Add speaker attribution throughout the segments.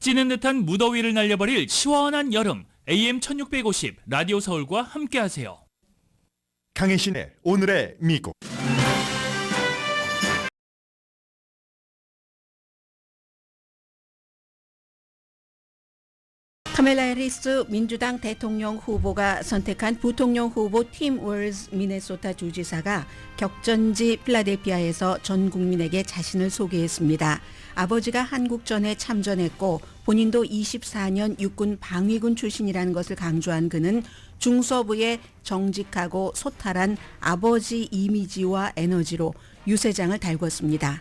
Speaker 1: 찌는 듯한 무더위를 날려버릴 시원한 여름, AM 1650 라디오 서울과 함께하세요.
Speaker 2: 강혜신의 오늘의 미국.
Speaker 3: 카멜라 해리스 민주당 대통령 후보가 선택한 부통령 후보 팀 월즈 미네소타 주지사가 격전지 필라델피아에서 전 국민에게 자신을 소개했습니다. 아버지가 한국전에 참전했고 본인도 24년 육군 방위군 출신이라는 것을 강조한 그는 중서부의 정직하고 소탈한 아버지 이미지와 에너지로 유세장을 달궜습니다.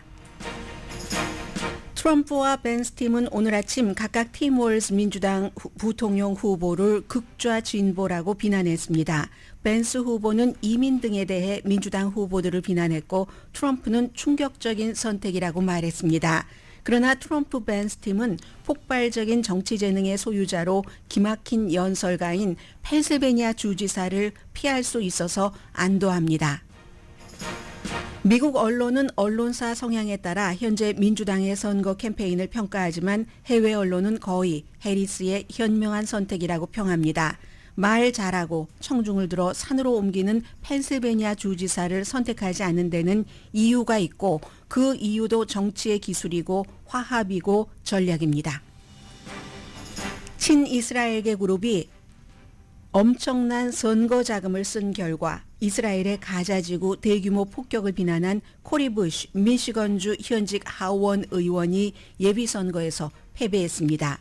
Speaker 3: 트럼프와 벤스 팀은 오늘 아침 각각 팀 월즈 민주당 부통령 후보를 극좌 진보라고 비난했습니다. 벤스 후보는 이민 등에 대해 민주당 후보들을 비난했고 트럼프는 충격적인 선택이라고 말했습니다. 그러나 트럼프 벤스 팀은 폭발적인 정치 재능의 소유자로 기막힌 연설가인 펜실베니아 주지사를 피할 수 있어서 안도합니다. 미국 언론은 언론사 성향에 따라 현재 민주당의 선거 캠페인을 평가하지만 해외 언론은 거의 해리스의 현명한 선택이라고 평합니다. 말 잘하고 청중을 들어 산으로 옮기는 펜실베니아 주지사를 선택하지 않는 데는 이유가 있고 그 이유도 정치의 기술이고 화합이고 전략입니다. 친이스라엘계 그룹이 엄청난 선거 자금을 쓴 결과 이스라엘의 가자지구 대규모 폭격을 비난한 코리 부시 미시건주 현직 하원 의원이 예비선거에서 패배했습니다.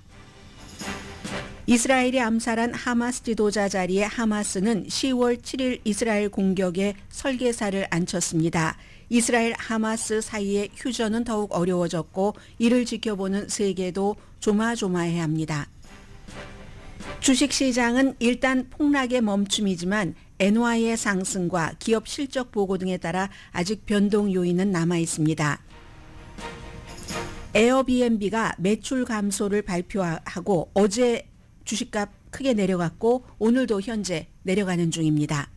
Speaker 3: 이스라엘이 암살한 하마스 지도자 자리에 하마스는 10월 7일 이스라엘 공격에 설계사를 앉혔습니다. 이스라엘 하마스 사이의 휴전은 더욱 어려워졌고 이를 지켜보는 세계도 조마조마해야 합니다. 주식시장은 일단 폭락의 멈춤이지만 NY의 상승과 기업 실적 보고 등에 따라 아직 변동 요인은 남아 있습니다. 에어비앤비가 매출 감소를 발표하고 어제 주식값 크게 내려갔고 오늘도 현재 내려가는 중입니다.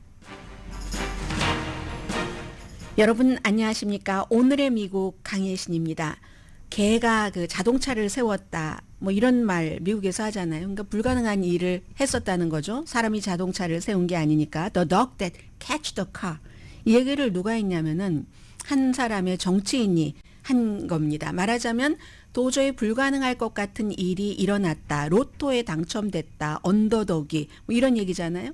Speaker 3: 여러분 안녕하십니까? 오늘의 미국 강혜신입니다. 개가 그 자동차를 세웠다. 뭐 이런 말 미국에서 하잖아요. 그러니까 불가능한 일을 했었다는 거죠. 사람이 자동차를 세운 게 아니니까. The dog that catch the car. 이 얘기를 누가 했냐면은 한 사람의 정치인이 한 겁니다. 말하자면 도저히 불가능할 것 같은 일이 일어났다. 로또에 당첨됐다. 언더독이 뭐 이런 얘기잖아요.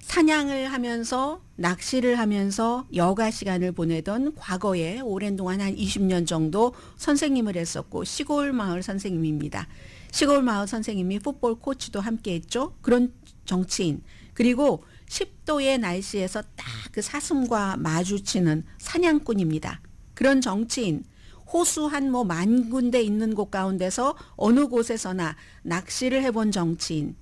Speaker 3: 사냥을 하면서 낚시를 하면서 여가 시간을 보내던 과거에 오랜 동안 한 20년 정도 선생님을 했었고 시골 마을 선생님입니다. 시골 마을 선생님이 풋볼 코치도 함께 했죠. 그런 정치인. 그리고 10도의 날씨에서 딱 그 사슴과 마주치는 사냥꾼입니다. 그런 정치인. 호수 한 뭐 10,000군데 있는 곳 가운데서 어느 곳에서나 낚시를 해본 정치인.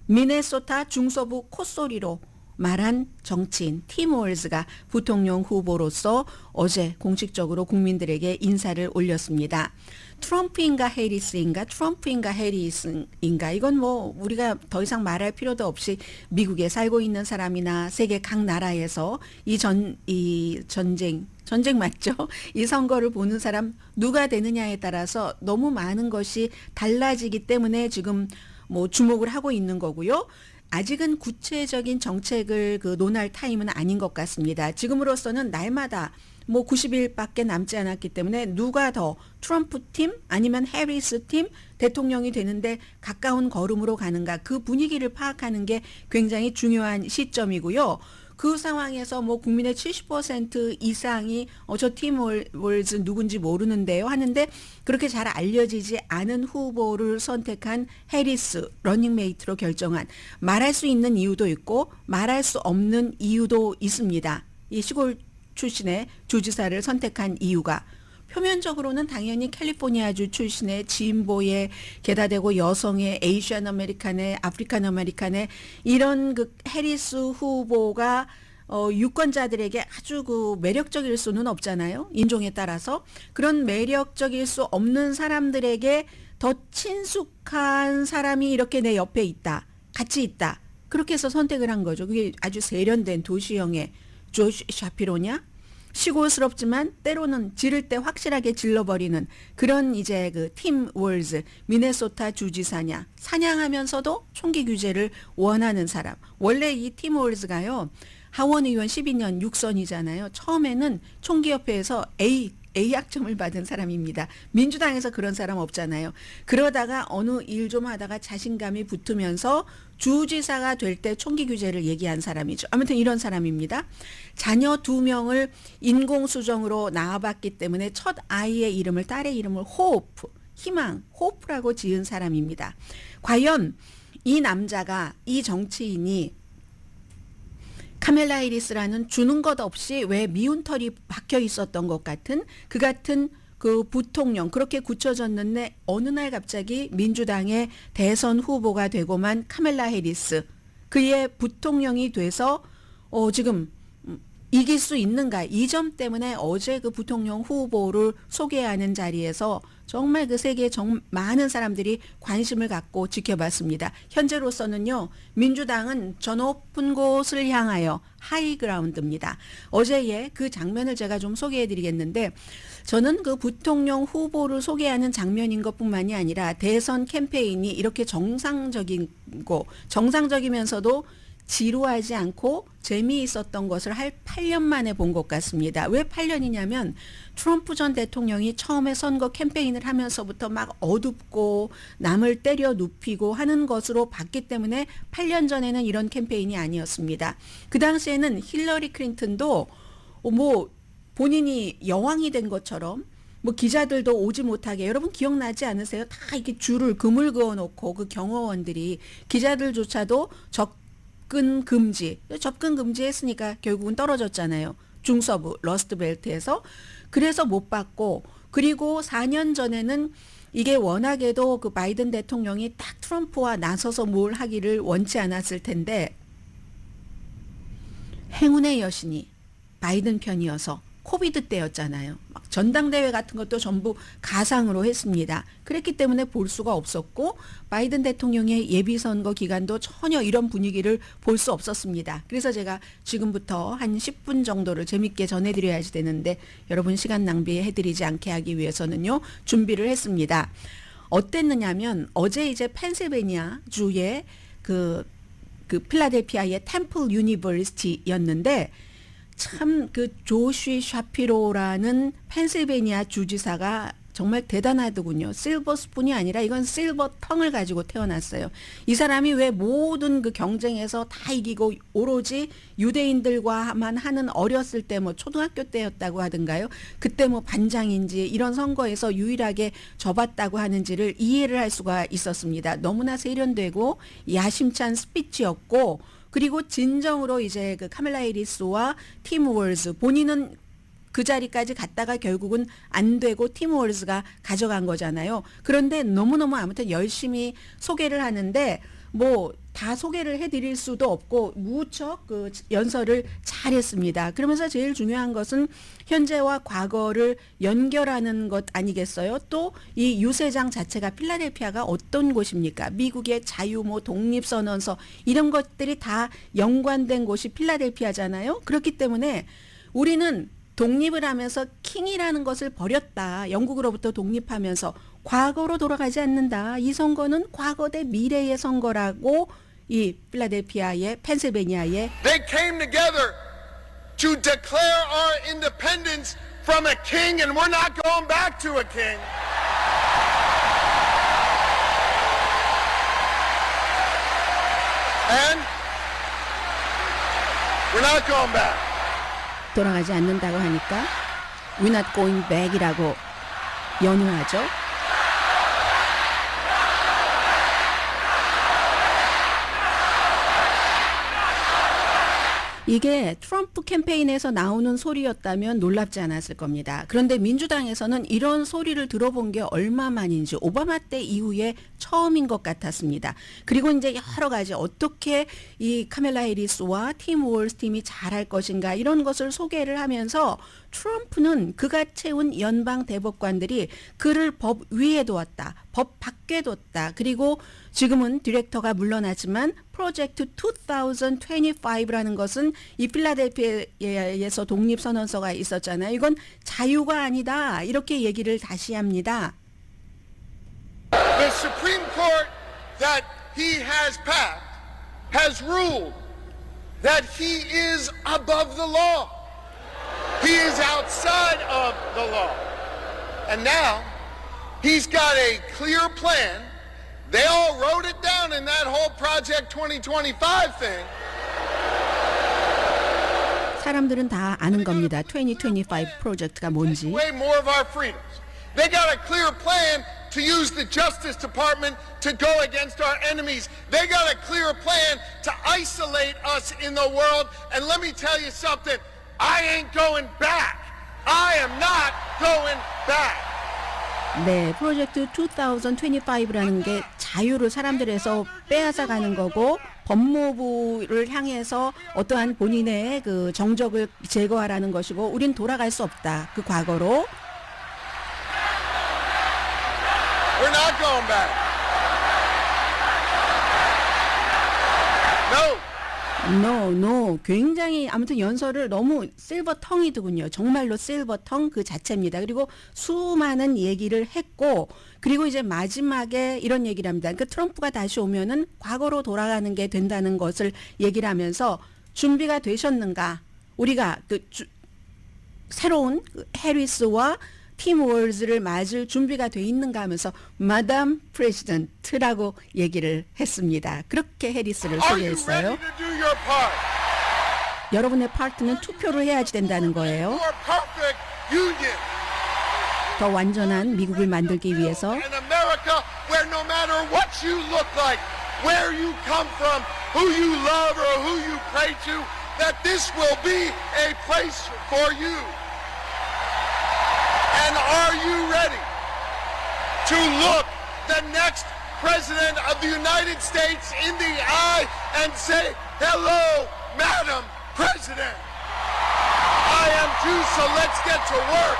Speaker 3: 미네소타 중서부 콧소리로 말한 정치인 팀 월즈가 부통령 후보로서 어제 공식적으로 국민들에게 인사를 올렸습니다. 트럼프인가 해리스인가 트럼프인가 해리스인가 이건 뭐 우리가 더 이상 말할 필요도 없이 미국에 살고 있는 사람이나 세계 각 나라에서 이 전쟁 맞죠? 이 선거를 보는 사람 누가 되느냐에 따라서 너무 많은 것이 달라지기 때문에 지금 뭐 주목을 하고 있는 거고요. 아직은 구체적인 정책을 논할 타임은 아닌 것 같습니다. 지금으로서는 날마다 뭐 90일밖에 남지 않았기 때문에 누가 더 트럼프 팀 아니면 해리스 팀 대통령이 되는데 가까운 걸음으로 가는가 그 분위기를 파악하는 게 굉장히 중요한 시점이고요. 그 상황에서 뭐 국민의 70% 이상이 저 팀 월즈 누군지 모르는데요 하는데 그렇게 잘 알려지지 않은 후보를 선택한 해리스 러닝메이트로 결정한 말할 수 있는 이유도 있고 말할 수 없는 이유도 있습니다. 이 시골 출신의 주지사를 선택한 이유가 표면적으로는 당연히 캘리포니아주 출신의 진보의 게다대고 여성의 에이시안 아메리칸의 아프리칸 아메리칸의 이런 그 해리스 후보가 유권자들에게 아주 그 매력적일 수는 없잖아요. 인종에 따라서. 그런 매력적일 수 없는 사람들에게 더 친숙한 사람이 이렇게 내 옆에 있다. 같이 있다. 그렇게 해서 선택을 한 거죠. 그게 아주 세련된 도시형의 조시 샤피로냐? 시골스럽지만 때로는 지를 때 확실하게 질러버리는 그런 이제 그 팀 월즈, 미네소타 주지사냐, 사냥하면서도 총기 규제를 원하는 사람. 원래 이 팀 월즈가요, 하원 의원 12년 6선이잖아요. 처음에는 총기협회에서 A 학점을 받은 사람입니다. 민주당에서 그런 사람 없잖아요. 그러다가 어느 일 좀 하다가 자신감이 붙으면서 주지사가 될 때 총기 규제를 얘기한 사람이죠. 아무튼 이런 사람입니다. 자녀 2명을 인공수정으로 낳아봤기 때문에 첫 아이의 이름을, 딸의 이름을 호프, 희망, 호프라고 지은 사람입니다. 과연 이 남자가, 이 정치인이 카멜라 해리스라는 주는 것 없이 왜 미운 털이 박혀 있었던 것 같은 그 같은 그 부통령, 그렇게 굳혀졌는데 어느 날 갑자기 민주당의 대선 후보가 되고만 카멜라 해리스, 그의 부통령이 돼서 지금 이길 수 있는가, 이 점 때문에 어제 그 부통령 후보를 소개하는 자리에서 정말 그 세계에 많은 사람들이 관심을 갖고 지켜봤습니다. 현재로서는요, 민주당은 저 높은 곳을 향하여 하이그라운드입니다. 어제의 그 장면을 제가 좀 소개해드리겠는데, 저는 그 부통령 후보를 소개하는 장면인 것뿐만이 아니라 대선 캠페인이 이렇게 정상적이고 정상적이면서도 지루하지 않고 재미있었던 것을 8년 만에 본 것 같습니다. 왜 8년이냐면 트럼프 전 대통령이 처음에 선거 캠페인을 하면서부터 막 어둡고 남을 때려 눕히고 하는 것으로 봤기 때문에 8년 전에는 이런 캠페인이 아니었습니다. 그 당시에는 힐러리 클린턴도 뭐 본인이 여왕이 된 것처럼 뭐 기자들도 오지 못하게, 여러분 기억나지 않으세요? 다 이렇게 줄을 그물 그어 놓고 그 경호원들이 기자들조차도 접근 금지했으니까 결국은 떨어졌잖아요. 중서부 러스트벨트에서. 그래서 못 받고, 그리고 4년 전에는 이게 워낙에도 그 바이든 대통령이 딱 트럼프와 나서서 뭘 하기를 원치 않았을 텐데 행운의 여신이 바이든 편이어서 코비드 때였잖아요. 막 전당대회 같은 것도 전부 가상으로 했습니다. 그랬기 때문에 볼 수가 없었고 바이든 대통령의 예비선거 기간도 전혀 이런 분위기를 볼 수 없었습니다. 그래서 제가 지금부터 한 10분 정도를 재밌게 전해드려야지 되는데 여러분 시간 낭비해드리지 않게 하기 위해서는요, 준비를 했습니다. 어땠느냐면 어제 이제 펜실베니아 주의 그 필라델피아의 템플 유니버시티였는데 참 그 조시 샤피로라는 펜실베니아 주지사가 정말 대단하더군요. 실버 스푼이 아니라 이건 실버 텅을 가지고 태어났어요. 이 사람이 왜 모든 그 경쟁에서 다 이기고 오로지 유대인들과만 하는 어렸을 때 뭐 초등학교 때였다고 하던가요? 그때 뭐 반장인지 이런 선거에서 유일하게 져봤다고 하는지를 이해를 할 수가 있었습니다. 너무나 세련되고 야심찬 스피치였고, 그리고 진정으로 이제 그 카멜라 해리스와 팀 월즈, 본인은 그 자리까지 갔다가 결국은 안 되고 팀 월즈가 가져간 거잖아요. 그런데 너무너무 아무튼 열심히 소개를 하는데 뭐 다 소개를 해드릴 수도 없고 무척 그 연설을 잘했습니다. 그러면서 제일 중요한 것은 현재와 과거를 연결하는 것 아니겠어요? 또 이 유세장 자체가 필라델피아가 어떤 곳입니까? 미국의 자유, 뭐 독립선언서 이런 것들이 다 연관된 곳이 필라델피아잖아요. 그렇기 때문에 우리는 독립을 하면서 킹이라는 것을 버렸다. 영국으로부터 독립하면서 과거로 돌아가지 않는다. 이 선거는 과거 대 미래의 선거라고 이 필라델피아의 펜실베니아의
Speaker 4: They came together to declare our independence from a king, and we're not going back to a king. And we're not going back.
Speaker 3: 돌아가지 않는다고 하니까 We're not going back이라고 연호하죠. 이게 트럼프 캠페인에서 나오는 소리였다면 놀랍지 않았을 겁니다. 그런데 민주당에서는 이런 소리를 들어본 게 얼마만인지 오바마 때 이후에 처음인 것 같았습니다. 그리고 이제 여러 가지 어떻게 이 카멜라 해리스와 팀 월즈 팀이 잘할 것인가 이런 것을 소개를 하면서 트럼프는 그가 채운 연방 대법관들이 그를 법 위에 두었다. 법 밖에 뒀다. 그리고 지금은 디렉터가 물러났지만 프로젝트 2025라는 것은 이 필라델피아에서 독립선언서가 있었잖아요. 이건 자유가 아니다. 이렇게 얘기를 다시 합니다.
Speaker 4: The Supreme Court that he has packed has ruled that he is above the law. He is outside of the law. And now he's got a clear plan. They all wrote it down in that whole Project 2025 thing.
Speaker 3: 사람들은 다 아는 겁니다. 2025 프로젝트가 뭔지.
Speaker 4: Way more of our freedoms. They got a clear plan to use the Justice Department to go against our enemies. They got a clear plan to isolate us in the world. And let me tell you something. I ain't going back. I am not going back.
Speaker 3: 네, 프로젝트 2025라는 게 자유를 사람들에서 빼앗아가는 거고 법무부를 향해서 어떠한 본인의 그 정적을 제거하라는 것이고 우린 돌아갈 수 없다. 그 과거로.
Speaker 4: We're not going back. No.
Speaker 3: 굉장히 아무튼 연설을 너무 실버텅이더군요. 정말로 실버텅 그 자체입니다. 그리고 수많은 얘기를 했고 그리고 이제 마지막에 이런 얘기를 합니다. 그러니까 트럼프가 다시 오면은 과거로 돌아가는 게 된다는 것을 얘기를 하면서 준비가 되셨는가? 우리가 새로운 해리스와 팀 월즈를 맞을 준비가 돼 있는가 하면서 마담 프레지던트라고 얘기를 했습니다. 그렇게 해리스를
Speaker 4: Are you
Speaker 3: 소개했어요.
Speaker 4: ready to do your part?
Speaker 3: 여러분의 파트는 투표를 해야지 된다는 거예요.
Speaker 4: For perfect union.
Speaker 3: 더 완전한 미국을 만들기 위해서
Speaker 4: An America where no matter what you look like, where you come from, who you love or who you pray to, that this will be a place for you. And are you ready to look the next President of the United States in the eye and say, hello, Madam President. I am too, so let's get to work.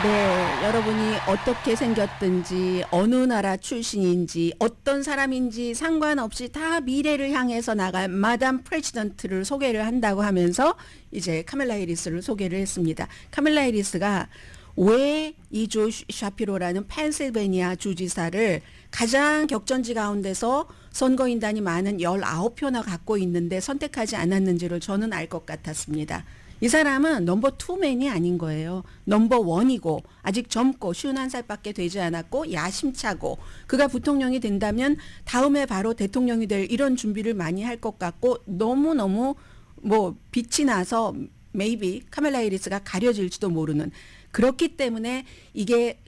Speaker 3: 네, 여러분이 어떻게 생겼든지 어느 나라 출신인지 어떤 사람인지 상관없이 다 미래를 향해서 나갈 마담 프레지던트를 소개를 한다고 하면서 이제 카멜라 해리스를 소개를 했습니다. 카멜라 해리스가 왜 이 조 샤피로라는 펜실베니아 주지사를 가장 격전지 가운데서 선거인단이 많은 19표나 갖고 있는데 선택하지 않았는지를 저는 알 것 같았습니다. 이 사람은 넘버 2맨이 아닌 거예요. 넘버 1이고 아직 젊고 51살밖에 되지 않았고 야심차고 그가 부통령이 된다면 다음에 바로 대통령이 될 이런 준비를 많이 할 것 같고 너무너무 뭐 빛이 나서 maybe 카멜라 해리스가 가려질지도 모르는 그렇기 때문에 이게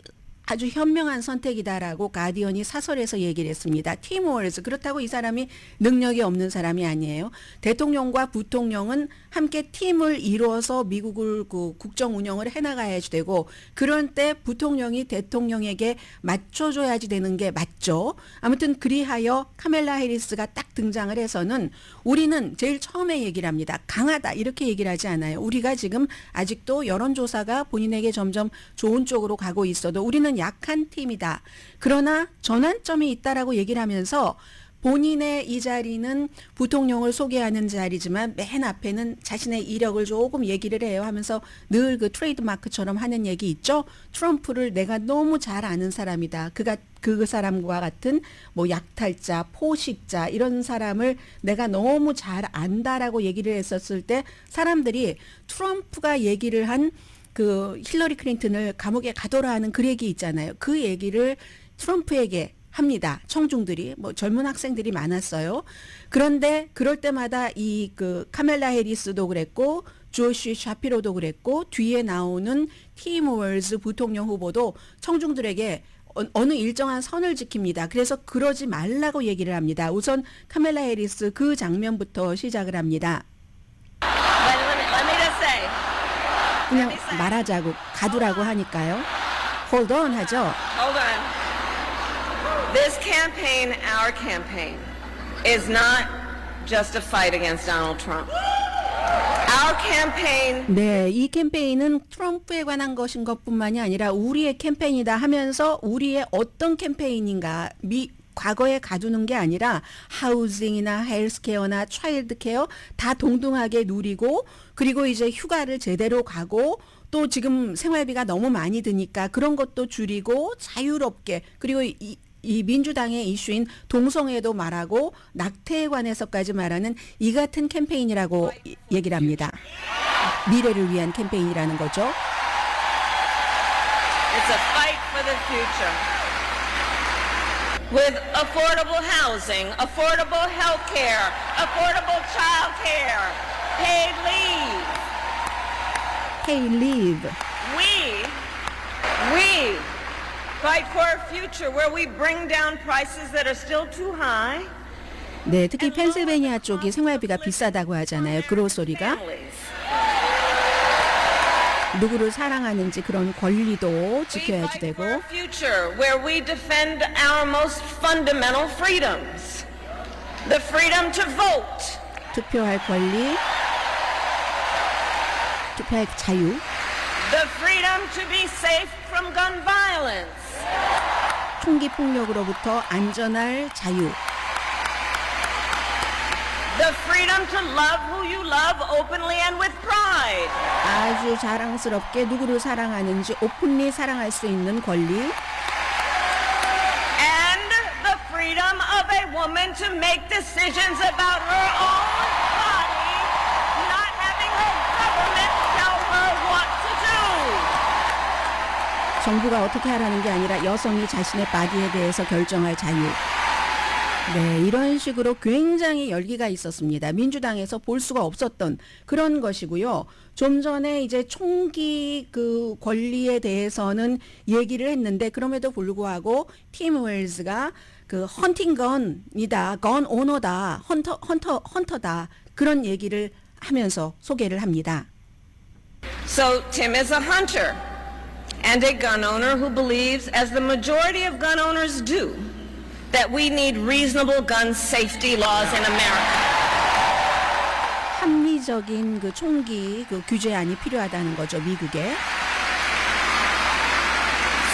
Speaker 3: 아주 현명한 선택이다라고 가디언이 사설에서 얘기를 했습니다. 팀 월즈 그렇다고 이 사람이 능력이 없는 사람이 아니에요. 대통령과 부통령은 함께 팀을 이루어서 미국을 그 국정 운영을 해나가야지 되고 그럴 때 부통령이 대통령에게 맞춰줘야지 되는 게 맞죠. 아무튼 그리하여 카멜라 해리스가 딱 등장을 해서는 우리는 제일 처음에 얘기를 합니다. 강하다 이렇게 얘기를 하지 않아요. 우리가 지금 아직도 여론조사가 본인에게 점점 좋은 쪽으로 가고 있어도 우리는 약한 팀이다. 그러나 전환점이 있다라고 얘기를 하면서 본인의 이 자리는 부통령을 소개하는 자리지만 맨 앞에는 자신의 이력을 조금 얘기를 해요 하면서 늘 그 트레이드마크처럼 하는 얘기 있죠. 트럼프를 내가 너무 잘 아는 사람이다. 그가 그 사람과 같은 뭐 약탈자, 포식자 이런 사람을 내가 너무 잘 안다라고 얘기를 했었을 때 사람들이 트럼프가 얘기를 한 그 힐러리 클린턴을 감옥에 가둬라 하는 그 얘기 있잖아요. 그 얘기를 트럼프에게 합니다. 청중들이 뭐 젊은 학생들이 많았어요. 그런데 그럴 때마다 이 그 카멜라 해리스도 그랬고 조시 샤피로도 그랬고 뒤에 나오는 팀 월즈 부통령 후보도 청중들에게 어느 일정한 선을 지킵니다. 그래서 그러지 말라고 얘기를 합니다. 우선 카멜라 해리스 그 장면부터 시작을 합니다.
Speaker 5: Let me just say.
Speaker 3: 그냥 말하자고 가두라고 하니까요. Hold on 하죠.
Speaker 5: Hold on. This campaign, our campaign, is not just a fight against Donald Trump. our campaign
Speaker 3: 네, 이 캠페인은 트럼프에 관한 것인 것뿐만이 아니라 우리의 캠페인이다 하면서 우리의 어떤 캠페인인가 과거에 가두는 게 아니라 하우징이나 헬스케어나 차일드케어 다 동등하게 누리고 그리고 이제 휴가를 제대로 가고 또 지금 생활비가 너무 많이 드니까 그런 것도 줄이고 자유롭게 그리고 이 민주당의 이슈인 동성애도 말하고 낙태에 관해서까지 말하는 이 같은 캠페인이라고 얘기를 합니다. 미래를 위한 캠페인이라는 거죠.
Speaker 5: It's a fight for the future. With affordable housing, affordable health care, affordable child care, paid leave.
Speaker 3: Hey, leave.
Speaker 5: We fight for a future where we bring down prices that are still too high.
Speaker 3: 네, 특히 펜실베니아 쪽이 생활비가 비싸다고 하잖아요. 그로소리가.
Speaker 5: Families.
Speaker 3: 누구를 사랑하는지 그런 권리도
Speaker 5: We
Speaker 3: 지켜야지
Speaker 5: fight
Speaker 3: 되고
Speaker 5: for a future where we defend our most fundamental freedoms. The freedom to vote.
Speaker 3: 투표할 권리, 투표할 자유,
Speaker 5: The freedom to be safe from gun violence.
Speaker 3: 총기 폭력으로부터 안전할 자유,
Speaker 5: The freedom to love who you love openly and with pride.
Speaker 3: 아주 자랑스럽게 누구를 사랑하는지 오픈리 사랑할 수 있는 권리,
Speaker 5: And the freedom of a woman to make decisions about her own body, not having her government tell her what to do.
Speaker 3: 정부가 어떻게 하라는 게 아니라 여성이 자신의 바디에 대해서 결정할 자유. 네, 이런 식으로 굉장히 열기가 있었습니다. 민주당에서 볼 수가 없었던 그런 것이고요. 좀 전에 이제 총기 그 권리에 대해서는 얘기를 했는데 그럼에도 불구하고 팀 웰즈가 그 헌팅건이다, 건 오너다, 헌터다 그런 얘기를 하면서 소개를 합니다.
Speaker 5: So Tim is a hunter and a gun owner who believes, as the majority of gun owners do, that we need reasonable gun safety laws in America.
Speaker 3: 합리적인 그 총기 그 규제안이 필요하다는 거죠, 미국에.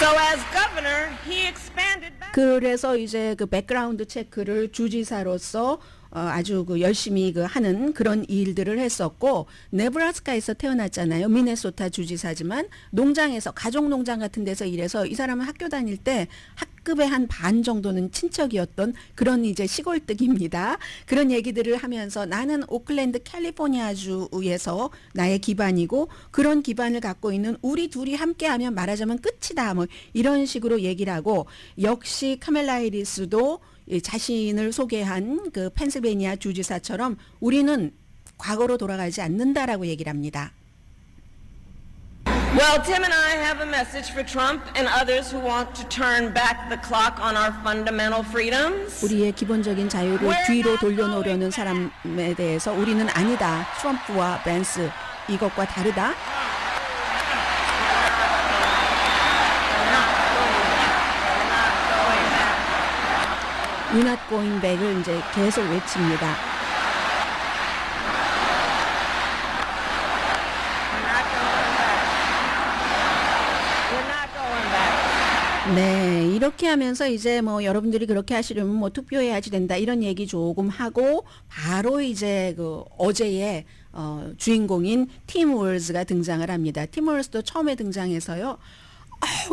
Speaker 5: So as governor, he expanded back.
Speaker 3: 그래서 이제 그 백그라운드 체크를 주지사로서 아주 그 열심히 그 하는 그런 일들을 했었고 네브라스카에서 태어났잖아요. 미네소타 주지사지만 농장에서 가족 농장 같은 데서 일해서 이 사람은 학교 다닐 때 학급의 한 반 정도는 친척이었던 그런 이제 시골뜨기입니다. 그런 얘기들을 하면서 나는 오클랜드 캘리포니아주에서 나의 기반이고 그런 기반을 갖고 있는 우리 둘이 함께하면 말하자면 끝이다. 뭐 이런 식으로 얘기를 하고 역시 카멜라 해리스도 자신을 소개한 그 펜실베니아 주지사처럼 우리는 과거로 돌아가지 않는다라고 얘기를 합니다.
Speaker 5: Well, Tim and I have a message for Trump and others who want to turn back the clock on our fundamental freedoms.
Speaker 3: 우리의 기본적인 자유를 뒤로 돌려놓으려는 사람에 대해서 우리는 아니다. 트럼프와 벤스 이것과 다르다. We're not going back을 이제 계속 외칩니다. 네, 이렇게 하면서 이제 뭐 여러분들이 그렇게 하시려면 뭐 투표해야지 된다 이런 얘기 조금 하고 바로 이제 그 어제의 주인공인 팀 월즈가 등장을 합니다. 팀 월즈도 처음에 등장해서요.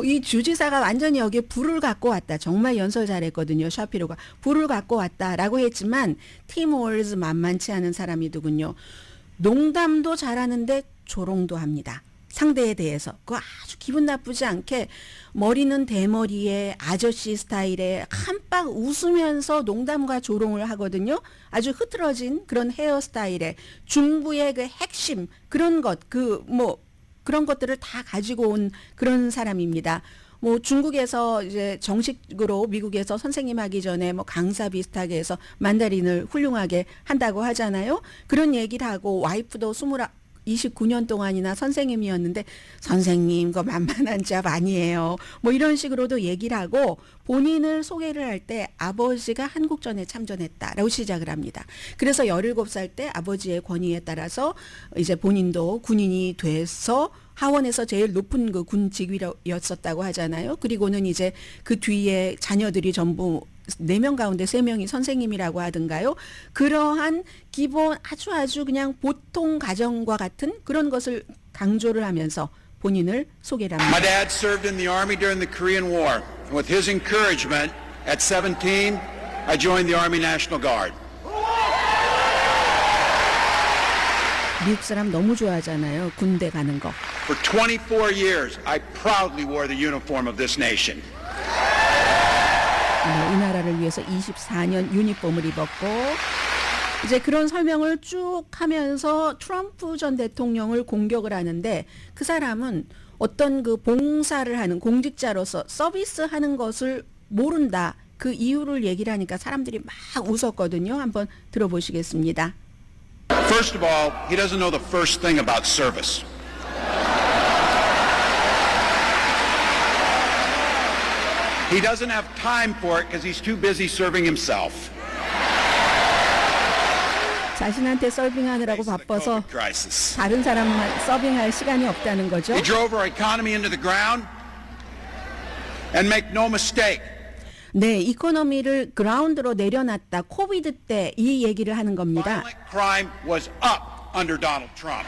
Speaker 3: 이 주지사가 완전히 여기에 불을 갖고 왔다. 정말 연설 잘했거든요. 샤피로가 불을 갖고 왔다라고 했지만 팀 월즈 만만치 않은 사람이더군요. 농담도 잘하는데 조롱도 합니다. 상대에 대해서 그 아주 기분 나쁘지 않게 머리는 대머리에 아저씨 스타일에 한박 웃으면서 농담과 조롱을 하거든요. 아주 흐트러진 그런 헤어스타일에 중부의 그 핵심 그런 것 그런 것들을 다 가지고 온 그런 사람입니다. 뭐 중국에서 이제 정식으로 미국에서 선생님 하기 전에 뭐 강사 비슷하게 해서 만다린을 훌륭하게 한다고 하잖아요. 그런 얘기를 하고 와이프도 29년 동안이나 선생님이었는데 선생님 그 만만한 잡 아니에요. 뭐 이런 식으로도 얘기를 하고 본인을 소개를 할 때 아버지가 한국전에 참전했다라고 시작을 합니다. 그래서 17살 때 아버지의 권위에 따라서 이제 본인도 군인이 돼서 하원에서 제일 높은 그 군 직위였었다고 하잖아요. 그리고는 이제 그 뒤에 자녀들이 전부 4명 가운데 3명이 선생님이라고 하던가요. 그러한 기본 아주 그냥 보통 가정과 같은 그런 것을 강조를 하면서 본인을 소개를 합니다.
Speaker 6: My dad served in the Army during the Korean War. With his encouragement, at 17, I joined the Army National Guard.
Speaker 3: 미국 사람 너무 좋아하잖아요. 군대 가는 거.
Speaker 6: For 24 years, I proudly wore the uniform of this nation.
Speaker 3: 이 나라를 위해서 24년 유니폼을 입었고 이제 그런 설명을 쭉 하면서 트럼프 전 대통령을 공격을 하는데 그 사람은 어떤 그 봉사를 하는 공직자로서 서비스하는 것을 모른다. 그 이유를 얘기를 하니까 사람들이 막 웃었거든요. 한번 들어보시겠습니다.
Speaker 6: First of all, he doesn't know the first thing about service. He doesn't have time for it because he's too busy serving himself.
Speaker 3: 자신한테 서빙하느라고 바빠서
Speaker 6: Crisis.
Speaker 3: 다른 사람만 서빙할 시간이 없다는 거죠.
Speaker 6: He drove our economy into the ground. And make no mistake.
Speaker 3: 네, 이코노미를 그라운드로 내려놨다. 코비드 때 이 얘기를 하는 겁니다.
Speaker 6: Violent crime was up under Donald Trump.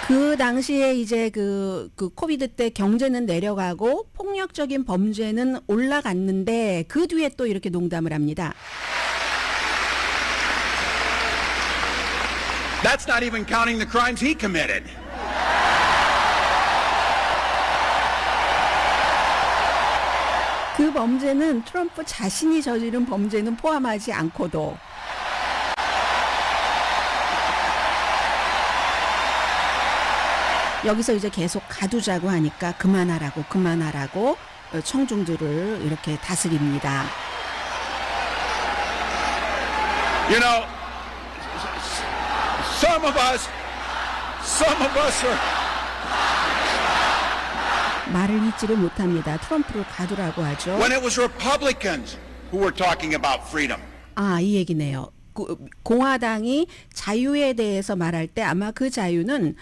Speaker 3: 그 당시에 이제 그 코비드 때 경제는 내려가고 폭력적인 범죄는 올라갔는데 그 뒤에 또 이렇게 농담을 합니다.
Speaker 6: That's not even counting the crimes he committed.
Speaker 3: 그 범죄는 트럼프 자신이 저지른 범죄는 포함하지 않고도 여기서 이제 계속 가두자고 하니까 그만하라고 청중들을 이렇게 다스립니다.
Speaker 6: You know, some of us are
Speaker 3: 말을 잊지를 못합니다. 트럼프를 가두라고 하죠.
Speaker 6: when it was Republicans who were talking about freedom.
Speaker 3: 아, 이 얘기네요. 공화당이 자유에 대해서 말할 때 아마 그 자유는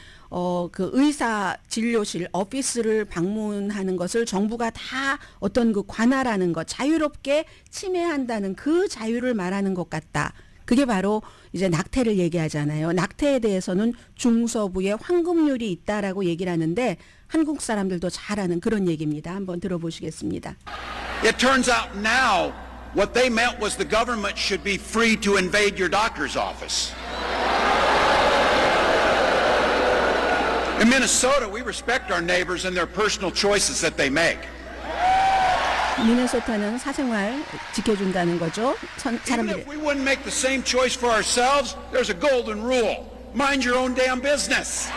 Speaker 3: 그 의사 진료실 오피스를 방문하는 것을 정부가 다 어떤 그 관할하는 것 자유롭게 침해한다는 그 자유를 말하는 것 같다. 그게 바로 이제 낙태를 얘기하잖아요. 낙태에 대해서는 중서부에 황금률이 있다라고 얘기를 하는데 한국 사람들도 잘 아는 그런 얘기입니다. 한번 들어보시겠습니다.
Speaker 6: It turns out now what they meant was the government should be free to invade your doctor's office. In Minnesota, we respect our neighbors and their personal choices that they make.
Speaker 3: 미네소타는 사생활 지켜준다는 거죠.
Speaker 6: Even
Speaker 3: 사람들
Speaker 6: if we wouldn't make the same choice for ourselves, there's a golden rule. Mind your own damn business.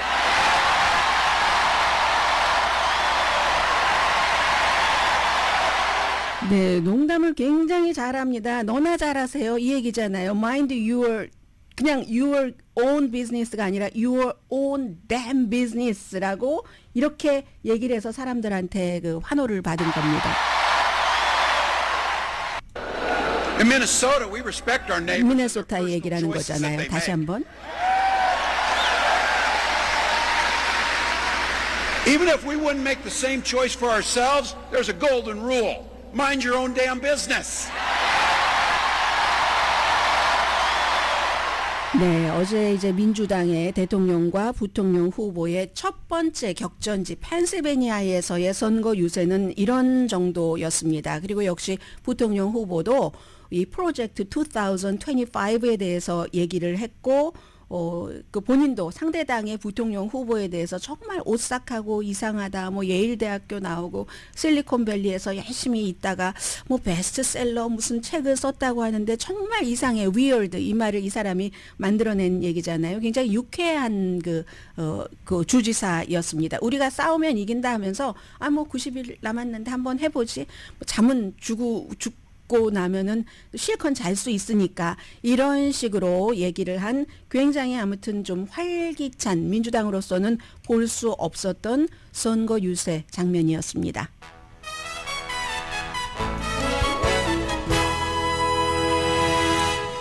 Speaker 3: 네, 농담을 굉장히 잘합니다. 너나 잘하세요. 이 얘기잖아요. Mind your 그냥 your own business가 아니라 your own damn business라고 이렇게 얘기를 해서 사람들한테 그 환호를 받은 겁니다.
Speaker 6: In Minnesota, we respect our neighbors.
Speaker 3: 미네소타 얘기라는 거잖아요. 다시 한번.
Speaker 6: Even if we wouldn't make the same choice for ourselves, there's a golden rule. Mind your own damn business.
Speaker 3: 네, 어제 이제 민주당의 대통령과 부통령 후보의 첫 번째 격전지 펜실베니아에서의 선거 유세는 이런 정도였습니다. 그리고 역시 부통령 후보도 이 프로젝트 2025에 대해서 얘기를 했고 그 본인도 상대당의 부통령 후보에 대해서 정말 오싹하고 이상하다. 뭐 예일대학교 나오고 실리콘밸리에서 열심히 있다가 뭐 베스트셀러 무슨 책을 썼다고 하는데 정말 이상해. weird 이 말을 이 사람이 만들어낸 얘기잖아요. 굉장히 유쾌한 그 주지사였습니다. 우리가 싸우면 이긴다 하면서 뭐 90일 남았는데 한번 해보지. 뭐 잠은 죽고 나면은 실컷 잘 수 있으니까 이런 식으로 얘기를 한 굉장히 아무튼 좀 활기찬 민주당으로서는 볼 수 없었던 선거 유세 장면이었습니다.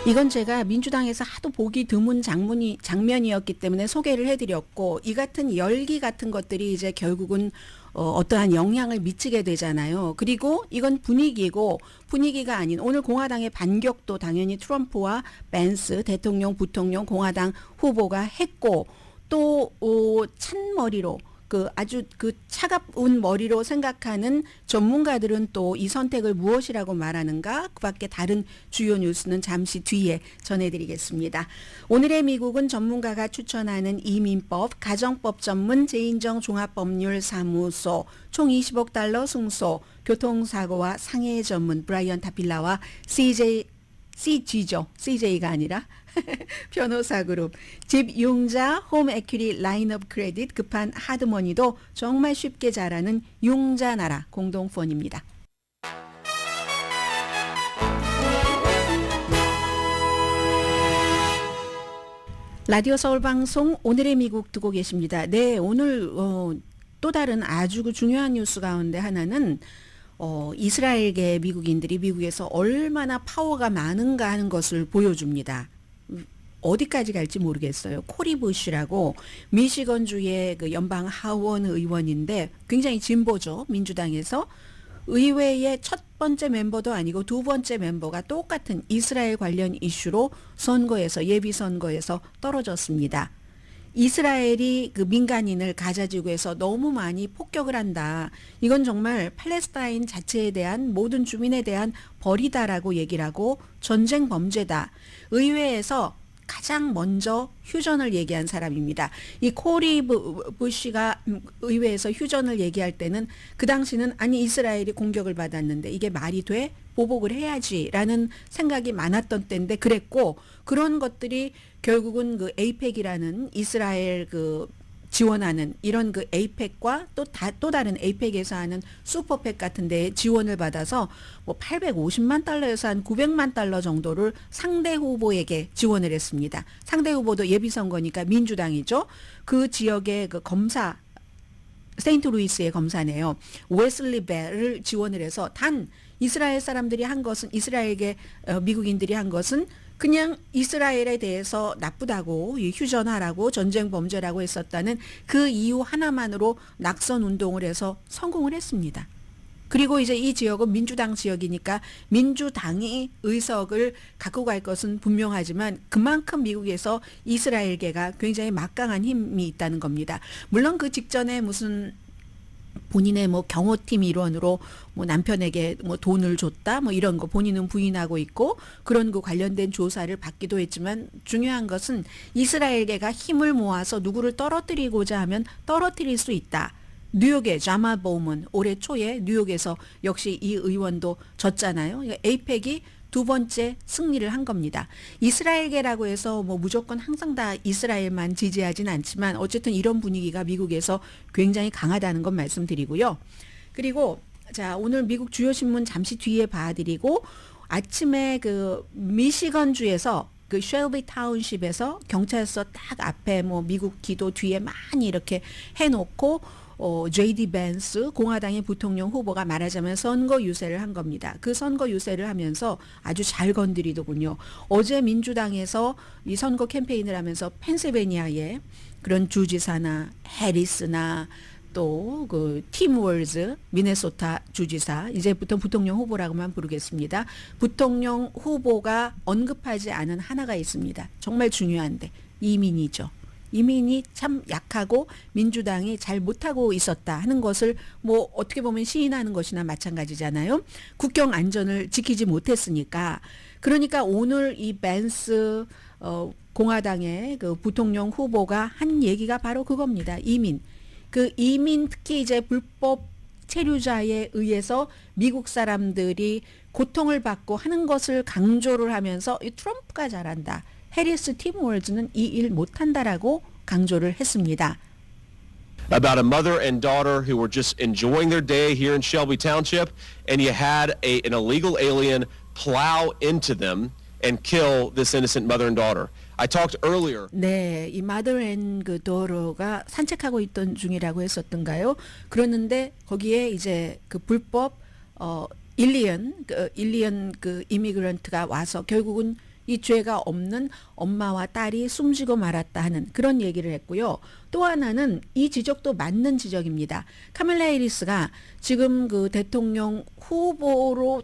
Speaker 3: 이건 제가 민주당에서 하도 보기 드문 장면이었기 때문에 소개를 해드렸고, 이 같은 열기 같은 것들이 이제 결국은 어떠한 영향을 미치게 되잖아요. 그리고 이건 분위기고, 분위기가 아닌 오늘 공화당의 반격도 당연히 트럼프와 벤스 대통령, 부통령 공화당 후보가 했고, 또 찬머리로 아주 차가운 머리로 생각하는 전문가들은 또 이 선택을 무엇이라고 말하는가? 그 밖에 다른 주요 뉴스는 잠시 뒤에 전해드리겠습니다. 오늘의 미국은 전문가가 추천하는 이민법, 가정법 전문 제인정 종합법률사무소, 총 20억 달러 승소, 교통사고와 상해 전문 브라이언 타필라와 CJ가 아니라 변호사 그룹, 집융자 홈 에퀴리 라인업 크레딧, 급한 하드머니도 정말 쉽게 잘하는 융자나라 공동펀입니다. 라디오 서울 방송 오늘의 미국 듣고 계십니다. 네, 오늘 또 다른 아주 중요한 뉴스 가운데 하나는 이스라엘계 미국인들이 미국에서 얼마나 파워가 많은가 하는 것을 보여줍니다. 어디까지 갈지 모르겠어요. 코리 부시라고 미시건주의 그 연방 하원 의원인데 굉장히 진보죠. 민주당에서 의회의 첫 번째 멤버도 아니고 두 번째 멤버가 똑같은 이스라엘 관련 이슈로 예비 선거에서 떨어졌습니다. 이스라엘이 그 민간인을 가자지구에서 너무 많이 폭격을 한다. 이건 정말 팔레스타인 자체에 대한 모든 주민에 대한 벌이다라고 얘기를 하고 전쟁 범죄다. 의회에서 가장 먼저 휴전을 얘기한 사람입니다. 이 코리 부시가 의회에서 휴전을 얘기할 때는 그 당시는 아니 이스라엘이 공격을 받았는데 이게 말이 돼? 보복을 해야지라는 생각이 많았던 때인데 그랬고, 그런 것들이 결국은 그 에이펙이라는 이스라엘 지원하는 이런 에이펙과 또 다른 에이펙에서 하는 슈퍼팩 같은 데에 지원을 받아서 뭐 850만 달러에서 한 900만 달러 정도를 상대 후보에게 지원을 했습니다. 상대 후보도 예비선거니까 민주당이죠. 그 지역의 검사, 세인트루이스의 검사네요. 웨슬리 벨을 지원을 해서 단 이스라엘 사람들이 한 것은, 이스라엘계 미국인들이 한 것은 그냥 이스라엘에 대해서 나쁘다고 휴전하라고 전쟁 범죄라고 했었다는 그 이유 하나만으로 낙선 운동을 해서 성공을 했습니다. 그리고 이제 이 지역은 민주당 지역이니까 민주당이 의석을 갖고 갈 것은 분명하지만 그만큼 미국에서 이스라엘계가 굉장히 막강한 힘이 있다는 겁니다. 물론 그 직전에 무슨 본인의 경호팀 일원으로 남편에게 돈을 줬다 이런 거 본인은 부인하고 있고, 그런 그 관련된 조사를 받기도 했지만 중요한 것은 이스라엘계가 힘을 모아서 누구를 떨어뜨리고자 하면 떨어뜨릴 수 있다. 뉴욕의 자마 보우먼 올해 초에 뉴욕에서 역시 이 의원도 졌잖아요. 에이펙이 두 번째 승리를 한 겁니다. 이스라엘계라고 해서 무조건 항상 다 이스라엘만 지지하진 않지만 어쨌든 이런 분위기가 미국에서 굉장히 강하다는 건 말씀드리고요. 그리고 자, 오늘 미국 주요 신문 잠시 뒤에 봐드리고, 아침에 미시건주에서 쉘비 타운십에서 경찰서 딱 앞에 미국 기도 뒤에 많이 이렇게 해놓고 JD 벤스 공화당의 부통령 후보가 말하자면 선거 유세를 한 겁니다. 그 선거 유세를 하면서 아주 잘 건드리더군요. 어제 민주당에서 이 선거 캠페인을 하면서 펜실베니아의 그런 주지사나 해리스나 또 팀 월즈 미네소타 주지사, 이제부터 부통령 후보라고만 부르겠습니다. 부통령 후보가 언급하지 않은 하나가 있습니다. 정말 중요한데 이민이죠. 이민이 참 약하고 민주당이 잘 못하고 있었다 하는 것을 어떻게 보면 시인하는 것이나 마찬가지잖아요. 국경 안전을 지키지 못했으니까. 그러니까 오늘 이 벤스 공화당의 부통령 후보가 한 얘기가 바로 그겁니다. 이민. 이민 특히 이제 불법 체류자에 의해서 미국 사람들이 고통을 받고 하는 것을 강조를 하면서 이 트럼프가 잘한다. 해리스 팀 월즈는 이 일 못한다라고 강조를 했습니다.
Speaker 7: about a mother and daughter who were just enjoying their day here in Shelby Township, and you had an illegal alien plow into them and kill this innocent mother and daughter. I talked earlier.
Speaker 3: 네, 이 마더 앤 그 도어로가 산책하고 있던 중이라고 했었던가요? 그러는데 거기에 이제 그 불법 일리언 그 이미그런트가 와서 결국은 이 죄가 없는 엄마와 딸이 숨지고 말았다 하는 그런 얘기를 했고요. 또 하나는 이 지적도 맞는 지적입니다. 카밀라 해리스가 지금 그 대통령 후보로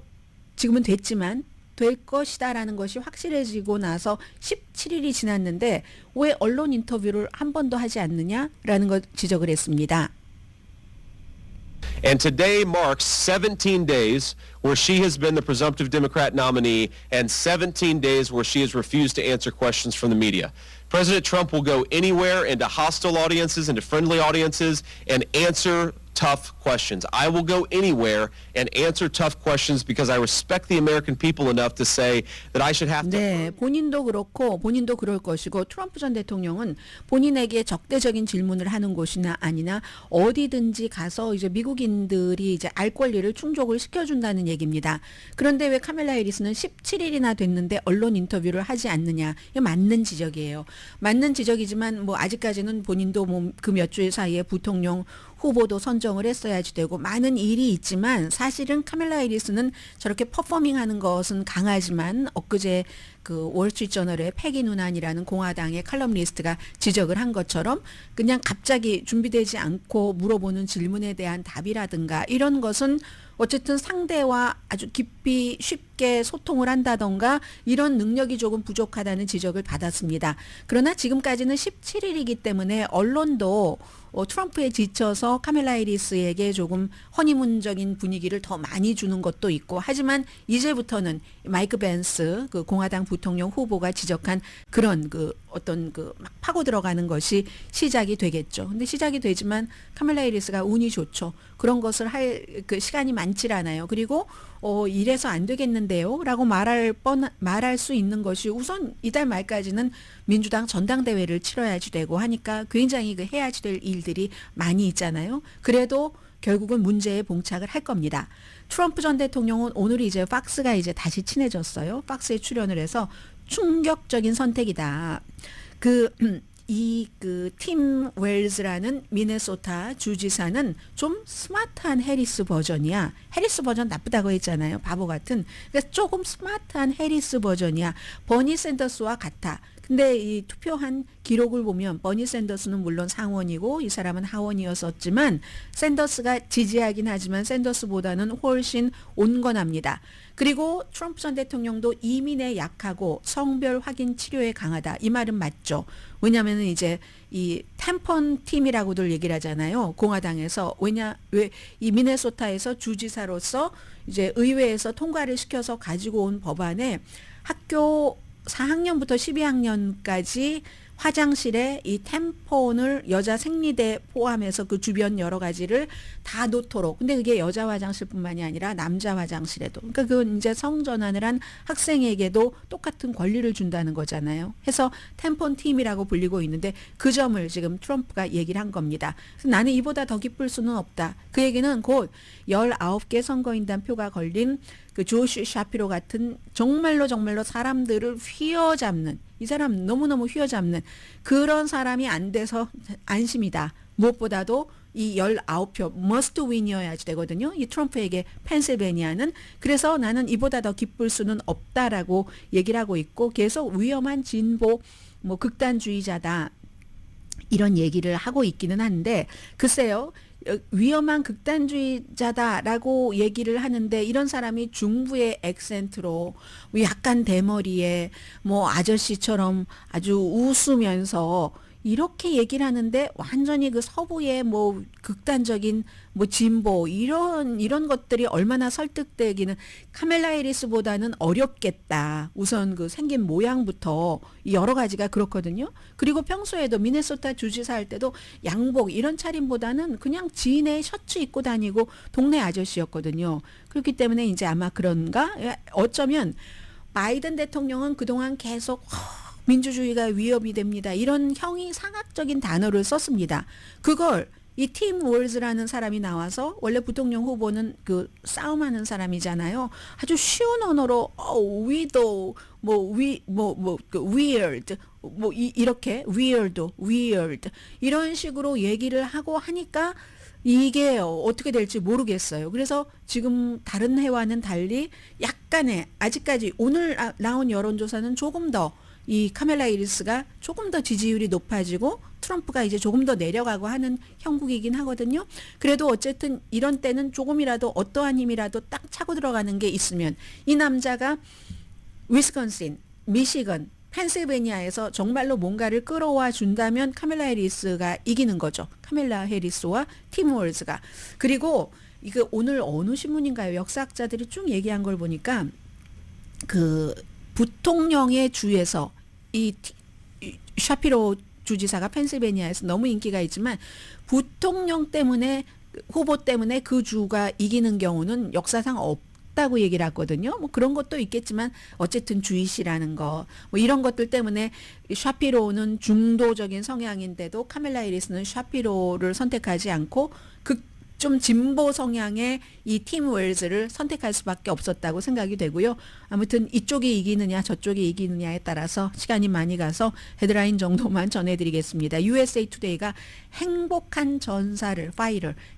Speaker 3: 지금은 됐지만 될 것이다라는 것이 확실해지고 나서 17일이 지났는데 왜 언론 인터뷰를 한 번도 하지 않느냐라는 걸 지적을 했습니다.
Speaker 7: And today marks 17 days where she has been the presumptive Democrat nominee and 17 days where she has refused to answer questions from the media. President Trump will go anywhere into hostile audiences, into friendly audiences, and answer tough questions. I will go anywhere and answer tough questions because I respect the American people enough to say that I should have to.
Speaker 3: 네, 본인도 그렇고 본인도 그럴 것이고 트럼프 전 대통령은 본인에게 적대적인 질문을 하는 곳이나 아니나 어디든지 가서 이제 미국인들이 이제 알 권리를 충족을 시켜준다는 얘기입니다. 그런데 왜 카밀라 해리스는 17일이나 됐는데 언론 인터뷰를 하지 않느냐? 이게 맞는 지적이에요. 맞는 지적이지만 뭐 아직까지는 본인도 뭐 그 몇 주일 사이에 부통령 후보도 선정을 했어야지 되고 많은 일이 있지만 사실은 카밀라 해리스는 저렇게 퍼포밍하는 것은 강하지만 엊그제 그 월스트리트저널의 패기 누난이라는 공화당의 칼럼니스트가 지적을 한 것처럼 그냥 갑자기 준비되지 않고 물어보는 질문에 대한 답이라든가 이런 것은 어쨌든 상대와 아주 깊이 쉽게 소통을 한다던가 이런 능력이 조금 부족하다는 지적을 받았습니다. 그러나 지금까지는 17일이기 때문에 언론도 트럼프에 지쳐서 카밀라 해리스에게 조금 허니문적인 분위기를 더 많이 주는 것도 있고 하지만 이제부터는 마이크 벤스 그 공화당 부통령 후보가 지적한 그런 그 어떤 그 막 파고 들어가는 것이 시작이 되겠죠. 근데 시작이 되지만 카밀라 해리스가 운이 좋죠. 그런 것을 할 그 시간이 많지 않아요. 그리고 이래서 안 되겠는데요 라고 말할 수 있는 것이 우선 이달 말까지는 민주당 전당대회를 치러야지 되고 하니까 굉장히 그 해야지 될 일들이 많이 있잖아요. 그래도 결국은 문제에 봉착을 할 겁니다. 트럼프 전 대통령은 오늘 이제 팍스가 이제 다시 친해졌어요. 팍스에 출연을 해서 충격적인 선택이다. 팀 웰즈라는 미네소타 주지사는 좀 스마트한 해리스 버전이야. 해리스 버전 나쁘다고 했잖아요. 바보 같은. 그러니까 조금 스마트한 해리스 버전이야. 버니 샌더스와 같아. 근데 이 투표한 기록을 보면 버니 샌더스는 물론 상원이고 이 사람은 하원이었었지만 샌더스가 지지하긴 하지만 샌더스보다는 훨씬 온건합니다. 그리고 트럼프 전 대통령도 이민에 약하고 성별 확인 치료에 강하다. 이 말은 맞죠. 왜냐하면 이제 이 템펀 팀이라고들 얘기를 하잖아요. 공화당에서 왜 이 미네소타에서 주지사로서 이제 의회에서 통과를 시켜서 가지고 온 법안에 학교 4학년부터 12학년까지 화장실에 이 템폰을 여자 생리대 포함해서 그 주변 여러 가지를 다 놓도록. 근데 그게 여자 화장실뿐만이 아니라 남자 화장실에도. 그러니까 그건 이제 성전환을 한 학생에게도 똑같은 권리를 준다는 거잖아요. 해서 템폰 팀이라고 불리고 있는데 그 점을 지금 트럼프가 얘기를 한 겁니다. 나는 이보다 더 기쁠 수는 없다. 그 얘기는 곧 19개 선거인단 표가 걸린 그 조슈 샤피로 같은 정말로 사람들을 휘어잡는 이 사람 너무너무 휘어잡는 그런 사람이 안 돼서 안심이다. 무엇보다도 이 19표 must win이어야지 되거든요. 이 트럼프에게 펜실베니아는. 그래서 나는 이보다 더 기쁠 수는 없다라고 얘기를 하고 있고 계속 위험한 진보 뭐 극단주의자다. 이런 얘기를 하고 있기는 한데 글쎄요. 위험한 극단주의자다라고 얘기를 하는데 이런 사람이 중부의 액센트로 약간 대머리에 뭐 아저씨처럼 아주 웃으면서 이렇게 얘기를 하는데 완전히 그 서부의 뭐 극단적인 뭐 진보 이런 것들이 얼마나 설득되기는 카밀라 해리스보다는 어렵겠다. 우선 그 생긴 모양부터 여러 가지가 그렇거든요. 그리고 평소에도 미네소타 주지사 할 때도 양복 이런 차림보다는 그냥 지인의 셔츠 입고 다니고 동네 아저씨였거든요. 그렇기 때문에 이제 아마 그런가? 어쩌면 바이든 대통령은 그동안 계속 민주주의가 위협이 됩니다. 이런 형이상학적인 단어를 썼습니다. 그걸 이 팀 월즈라는 사람이 나와서 원래 부통령 후보는 그 싸움하는 사람이잖아요. 아주 쉬운 언어로 위도 weird 이렇게 weird 이런 식으로 얘기를 하고 하니까 이게 어떻게 될지 모르겠어요. 그래서 지금 다른 해와는 달리 약간의 아직까지 오늘 나온 여론조사는 조금 더 이 카멜라 해리스가 조금 더 지지율이 높아지고 트럼프가 이제 조금 더 내려가고 하는 형국이긴 하거든요. 그래도 어쨌든 이런 때는 조금이라도 어떠한 힘이라도 딱 차고 들어가는 게 있으면 이 남자가 위스콘신, 미시건, 펜실베니아에서 정말로 뭔가를 끌어와 준다면 카멜라 해리스가 이기는 거죠. 카멜라 해리스와 팀 월즈가. 그리고 이거 오늘 어느 신문인가요? 역사학자들이 쭉 얘기한 걸 보니까 그 부통령의 주에서 이 샤피로 주지사가 펜실베니아에서 너무 인기가 있지만 부통령 때문에 후보 때문에 그 주가 이기는 경우는 역사상 없다고 얘기를 하거든요. 뭐 그런 것도 있겠지만 어쨌든 주이시라는 거 뭐 이런 것들 때문에 샤피로는 중도적인 성향인데도 카멜라 해리스는 샤피로를 선택하지 않고 좀 진보 성향의 이 팀 웰즈를 선택할 수밖에 없었다고 생각이 되고요. 아무튼 이쪽이 이기느냐 저쪽이 이기느냐에 따라서 시간이 많이 가서 헤드라인 정도만 전해드리겠습니다. USA Today가 행복한 전사를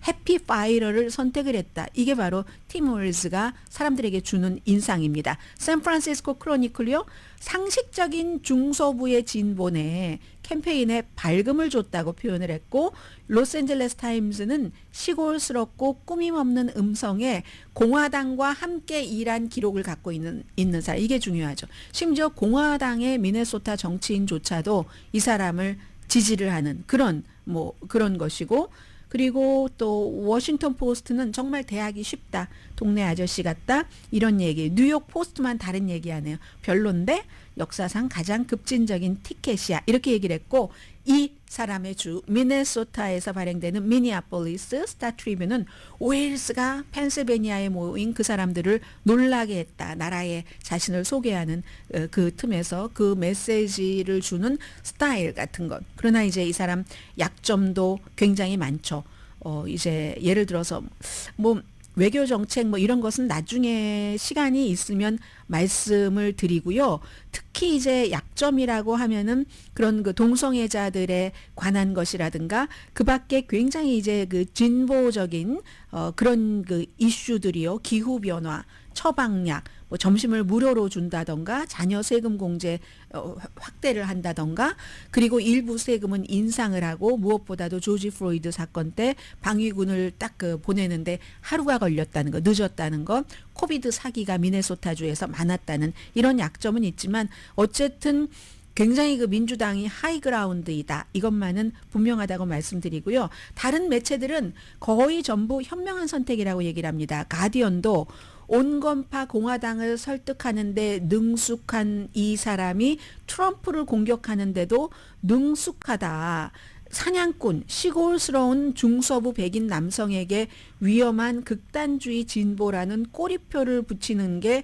Speaker 3: 해피 파이러를 선택을 했다. 이게 바로 팀 웰즈가 사람들에게 주는 인상입니다. 샌프란시스코 크로니클요. 상식적인 중서부의 진보네 캠페인에 밝음을 줬다고 표현을 했고 로스앤젤레스 타임즈는 시골스럽고 꾸밈없는 음성에 공화당과 함께 일한 기록을 갖고 있는 사람. 이게 중요하죠. 심지어 공화당의 미네소타 정치인조차도 이 사람을 지지를 하는 그런 것이고 그리고 또 워싱턴 포스트는 정말 대하기 쉽다. 동네 아저씨 같다. 이런 얘기. 뉴욕 포스트만 다른 얘기하네요. 별론데 역사상 가장 급진적인 티켓이야. 이렇게 얘기를 했고 이 사람의 주 미네소타에서 발행되는 미니아폴리스 스타 트리뷴은 웨일스가 펜실베니아에 모인 그 사람들을 놀라게 했다. 나라의 자신을 소개하는 그 틈에서 그 메시지를 주는 스타일 같은 것. 그러나 이제 이 사람 약점도 굉장히 많죠. 이제 예를 들어서 외교 정책 이런 것은 나중에 시간이 있으면 말씀을 드리고요. 특히 이제 약점이라고 하면은 그런 그 동성애자들에 관한 것이라든가 그 밖에 굉장히 이제 그 진보적인 그런 그 이슈들이요. 기후 변화, 처방약, 점심을 무료로 준다던가 자녀 세금 공제 확대를 한다던가 그리고 일부 세금은 인상을 하고 무엇보다도 조지 플로이드 사건 때 방위군을 딱 보내는데 하루가 걸렸다는 거, 늦었다는 거, 코비드 사기가 미네소타주에서 많았다는 이런 약점은 있지만 어쨌든 굉장히 그 민주당이 하이그라운드이다. 이것만은 분명하다고 말씀드리고요. 다른 매체들은 거의 전부 현명한 선택이라고 얘기를 합니다. 가디언도 온건파 공화당을 설득하는데 능숙한 이 사람이 트럼프를 공격하는데도 능숙하다. 사냥꾼, 시골스러운 중서부 백인 남성에게 위험한 극단주의 진보라는 꼬리표를 붙이는 게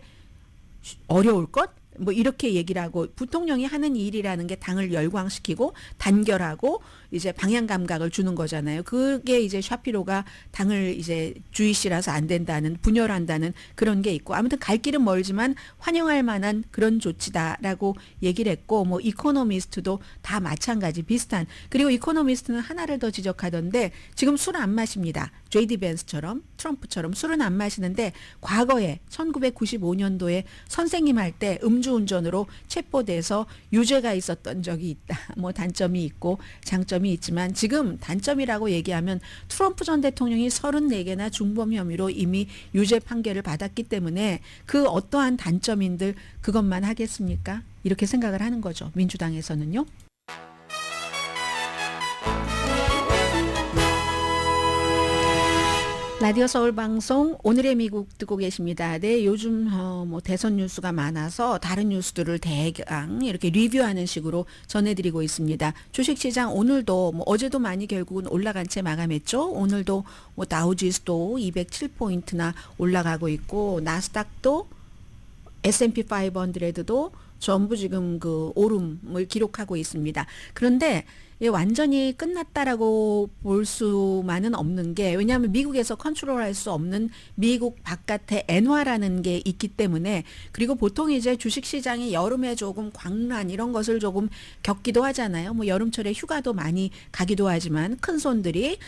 Speaker 3: 어려울 것? 이렇게 얘기를 하고 부통령이 하는 일이라는 게 당을 열광시키고 단결하고 이제 방향 감각을 주는 거잖아요. 그게 이제 샤피로가 당을 이제 주이시라서 안 된다는 분열한다는 그런 게 있고 아무튼 갈 길은 멀지만 환영할 만한 그런 조치다라고 얘기를 했고 이코노미스트도 다 마찬가지 비슷한 그리고 이코노미스트는 하나를 더 지적하던데 지금 술 안 마십니다. JD 벤스처럼 트럼프처럼 술은 안 마시는데 과거에 1995년도에 선생님 할 때 음주운전으로 체포돼서 유죄가 있었던 적이 있다. 단점이 있고 장점이 있지만 지금 단점이라고 얘기하면 트럼프 전 대통령이 34개나 중범 혐의로 이미 유죄 판결을 받았기 때문에 그 어떠한 단점인들 그것만 하겠습니까? 이렇게 생각을 하는 거죠. 민주당에서는요. 라디오 서울 방송 오늘의 미국 듣고 계십니다. 네, 요즘 대선 뉴스가 많아서 다른 뉴스들을 대강 이렇게 리뷰하는 식으로 전해드리고 있습니다. 주식시장 오늘도 어제도 많이 결국은 올라간 채 마감했죠. 오늘도 다우지수도 207포인트나 올라가고 있고 나스닥도 S&P 500도 전부 지금 그 오름을 기록하고 있습니다. 그런데 완전히 끝났다라고 볼 수만은 없는 게, 왜냐하면 미국에서 컨트롤할 수 없는 미국 바깥에 엔화라는 게 있기 때문에, 그리고 보통 이제 주식시장이 여름에 조금 광란 이런 것을 조금 겪기도 하잖아요. 뭐 여름철에 휴가도 많이 가기도 하지만 큰 손들이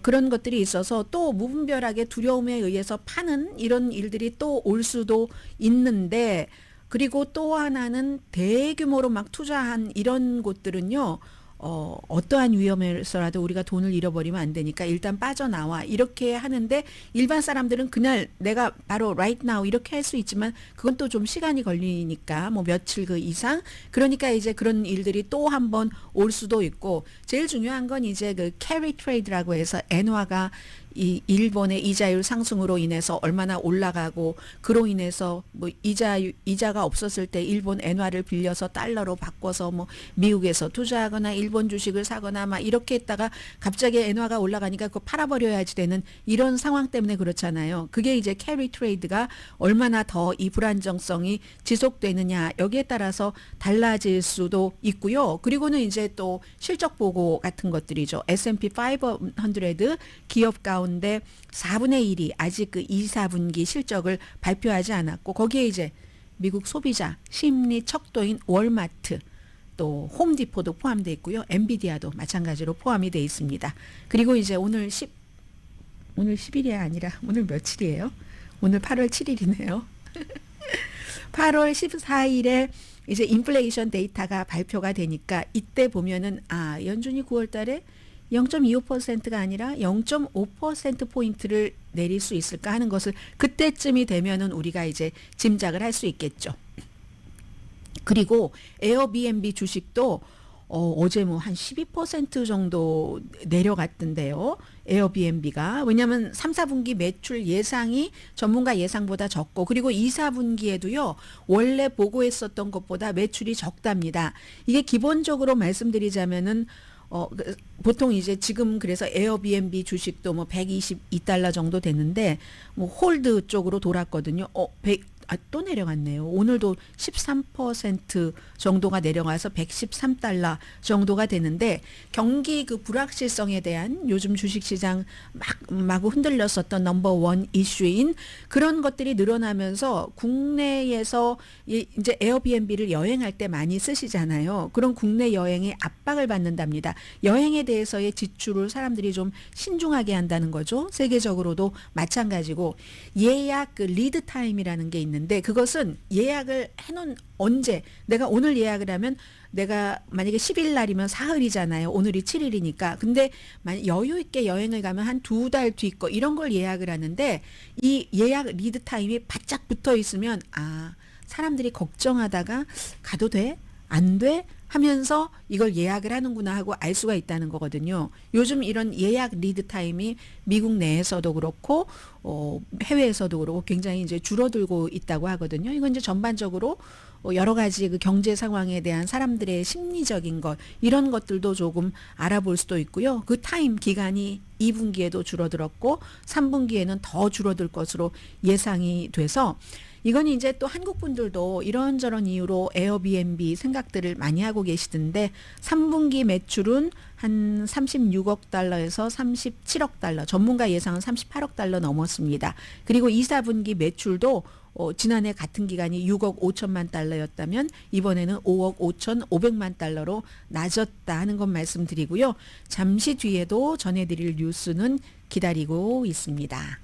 Speaker 3: 그런 것들이 있어서 또 무분별하게 두려움에 의해서 파는 이런 일들이 또 올 수도 있는데, 그리고 또 하나는 대규모로 막 투자한 이런 곳들은요, 어떠한 위험에서라도 우리가 돈을 잃어버리면 안 되니까 일단 빠져나와 이렇게 하는데, 일반 사람들은 그날 내가 바로 right now 이렇게 할 수 있지만 그건 또 좀 시간이 걸리니까 뭐 며칠 그 이상, 그러니까 이제 그런 일들이 또 한 번 올 수도 있고, 제일 중요한 건 이제 그 carry trade라고 해서 엔화가 이 일본의 이자율 상승으로 인해서 얼마나 올라가고, 그로 인해서 뭐 이자가 없었을 때 일본 엔화를 빌려서 달러로 바꿔서 뭐 미국에서 투자하거나 일본 주식을 사거나 막 이렇게 했다가 갑자기 엔화가 올라가니까 그거 팔아버려야지 되는 이런 상황 때문에 그렇잖아요. 그게 이제 캐리 트레이드가 얼마나 더 이 불안정성이 지속되느냐, 여기에 따라서 달라질 수도 있고요. 그리고는 이제 또 실적 보고 같은 것들이죠. S&P 500 기업 가운데 4분의 1이 아직 그 2, 4분기 실적을 발표하지 않았고, 거기에 이제 미국 소비자 심리 척도인 월마트, 또 홈디포도 포함되어 있고요. 엔비디아도 마찬가지로 포함이 되어 있습니다. 그리고 이제 오늘 10일이 아니라 오늘 며칠이에요? 오늘 8월 7일이네요. 8월 14일에 이제 인플레이션 데이터가 발표가 되니까, 이때 보면은 연준이 9월 달에 0.25%가 아니라 0.5%포인트를 내릴 수 있을까 하는 것을 그때쯤이 되면은 우리가 이제 짐작을 할 수 있겠죠. 그리고 에어비앤비 주식도 어제 뭐 한 12% 정도 내려갔던데요. 에어비앤비가. 왜냐하면 3, 4분기 매출 예상이 전문가 예상보다 적고, 그리고 2, 4분기에도요. 원래 보고했었던 것보다 매출이 적답니다. 이게 기본적으로 말씀드리자면은 보통 이제 지금 그래서 에어비앤비 주식도 뭐 122달러 정도 됐는데, 뭐 홀드 쪽으로 돌았거든요. 또 내려갔네요. 오늘도 13% 정도가 내려가서 113달러 정도가 되는데, 경기 그 불확실성에 대한 요즘 주식시장 마구 흔들렸었던 넘버원 이슈인 그런 것들이 늘어나면서, 국내에서 이제 에어비앤비를 여행할 때 많이 쓰시잖아요. 그런 국내 여행에 압박을 받는답니다. 여행에 대해서의 지출을 사람들이 좀 신중하게 한다는 거죠. 세계적으로도 마찬가지고, 예약 그 리드 타임이라는 게 있는데, 그것은 예약을 해놓은, 언제 내가 오늘 예약을 하면 내가 만약에 10일 날이면 사흘이잖아요. 오늘이 7일이니까. 근데 여유 있게 여행을 가면 한 2달 뒤 거 이런 걸 예약을 하는데, 이 예약 리드 타임이 바짝 붙어 있으면 사람들이 걱정하다가 가도 돼? 안 돼? 하면서 이걸 예약을 하는구나 하고 알 수가 있다는 거거든요. 요즘 이런 예약 리드 타임이 미국 내에서도 그렇고 해외에서도 그렇고 굉장히 이제 줄어들고 있다고 하거든요. 이건 이제 전반적으로 여러 가지 그 경제 상황에 대한 사람들의 심리적인 것, 이런 것들도 조금 알아볼 수도 있고요. 그 타임 기간이 2분기에도 줄어들었고 3분기에는 더 줄어들 것으로 예상이 돼서, 이건 이제 또 한국 분들도 이런저런 이유로 에어비앤비 생각들을 많이 하고 계시던데, 3분기 매출은 한 36억 달러에서 37억 달러, 전문가 예상은 38억 달러 넘었습니다. 그리고 2, 4분기 매출도 지난해 같은 기간이 6억 5천만 달러였다면 이번에는 5억 5천 5백만 달러로 낮았다 하는 것 말씀드리고요. 잠시 뒤에도 전해드릴 뉴스는 기다리고 있습니다.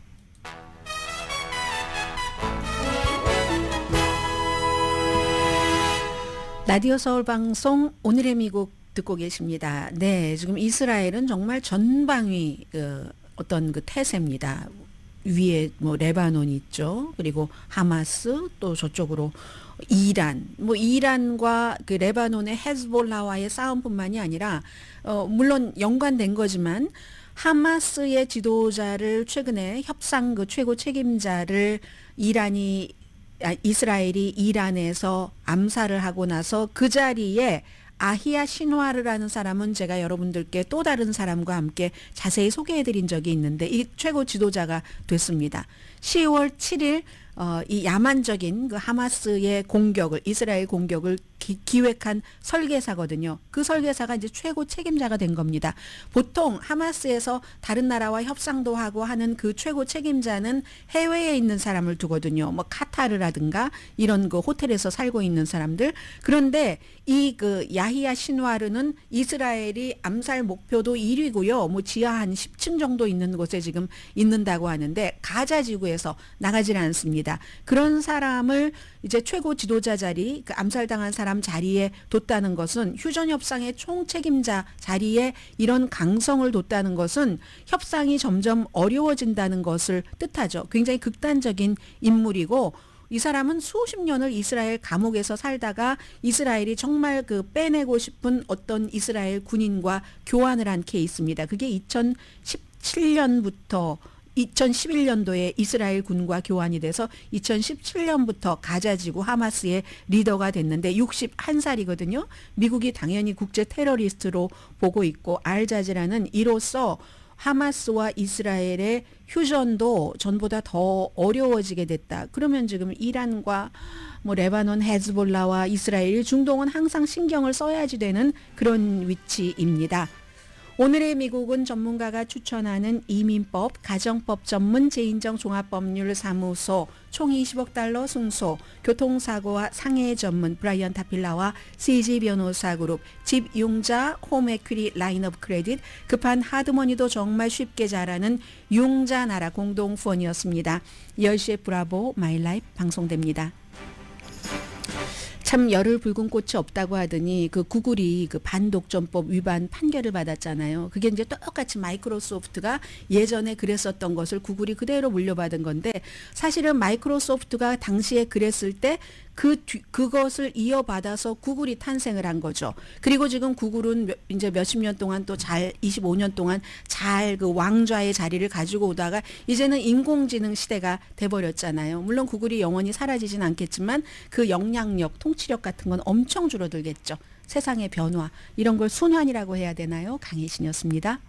Speaker 3: 라디오 서울 방송 오늘의 미국 듣고 계십니다. 네, 지금 이스라엘은 정말 전방위 어떤 그 태세입니다. 위에 뭐 레바논 있죠. 그리고 하마스, 또 저쪽으로 이란, 뭐 이란과 그 레바논의 헤즈볼라와의 싸움뿐만이 아니라 물론 연관된 거지만, 하마스의 지도자를 최근에 협상 그 최고 책임자를 이스라엘이 이란에서 암살을 하고 나서 그 자리에 아히야 시누아르라는 사람은 제가 여러분들께 또 다른 사람과 함께 자세히 소개해드린 적이 있는데, 이 최고 지도자가 됐습니다. 10월 7일 이 야만적인 그 하마스의 공격을 이스라엘 공격을 기획한 설계사거든요. 그 설계사가 이제 최고 책임자가 된 겁니다. 보통 하마스에서 다른 나라와 협상도 하고 하는 그 최고 책임자는 해외에 있는 사람을 두거든요. 뭐 카타르라든가 이런 그 호텔에서 살고 있는 사람들. 그런데 이 그 야히야 신와르는 이스라엘이 암살 목표도 1위고요. 뭐 지하 한 10층 정도 있는 곳에 지금 있는다고 하는데 가자 지구에서 나가질 않습니다. 그런 사람을 이제 최고 지도자 자리, 그 암살당한 사람 자리에 뒀다는 것은 휴전 협상의 총책임자 자리에 이런 강성을 뒀다는 것은 협상이 점점 어려워진다는 것을 뜻하죠. 굉장히 극단적인 인물이고 이 사람은 수십 년을 이스라엘 감옥에서 살다가 이스라엘이 정말 그 빼내고 싶은 어떤 이스라엘 군인과 교환을 한 케이스입니다. 그게 2017년부터 2011년도에 이스라엘 군과 교환이 돼서 2017년부터 가자지구 하마스의 리더가 됐는데 61살이거든요. 미국이 당연히 국제 테러리스트로 보고 있고 알자지라는 이로써 하마스와 이스라엘의 휴전도 전보다 더 어려워지게 됐다. 그러면 지금 이란과 뭐 레바논 헤즈볼라와 이스라엘, 중동은 항상 신경을 써야지 되는 그런 위치입니다. 오늘의 미국은 전문가가 추천하는 이민법, 가정법 전문 재인정 종합법률사무소 총 20억 달러 승소, 교통사고와 상해 전문 브라이언 타필라와 CG 변호사 그룹, 집융자 홈에퀴리 라인업 크레딧, 급한 하드머니도 정말 쉽게 잘하는 융자나라 공동후원이었습니다. 10시에 브라보 마이라이프 방송됩니다. 참 열흘 붉은 꽃이 없다고 하더니 그 구글이 그 반독점법 위반 판결을 받았잖아요. 그게 이제 똑같이 마이크로소프트가 예전에 그랬었던 것을 구글이 그대로 물려받은 건데 사실은 마이크로소프트가 당시에 그랬을 때 그것을 이어받아서 구글이 탄생을 한 거죠. 그리고 지금 구글은 이제 몇십 년 동안 또 잘 25년 동안 잘 그 왕좌의 자리를 가지고 오다가 이제는 인공지능 시대가 돼버렸잖아요. 물론 구글이 영원히 사라지진 않겠지만 그 영향력, 통치력 같은 건 엄청 줄어들겠죠. 세상의 변화 이런 걸 순환이라고 해야 되나요? 강혜신이었습니다.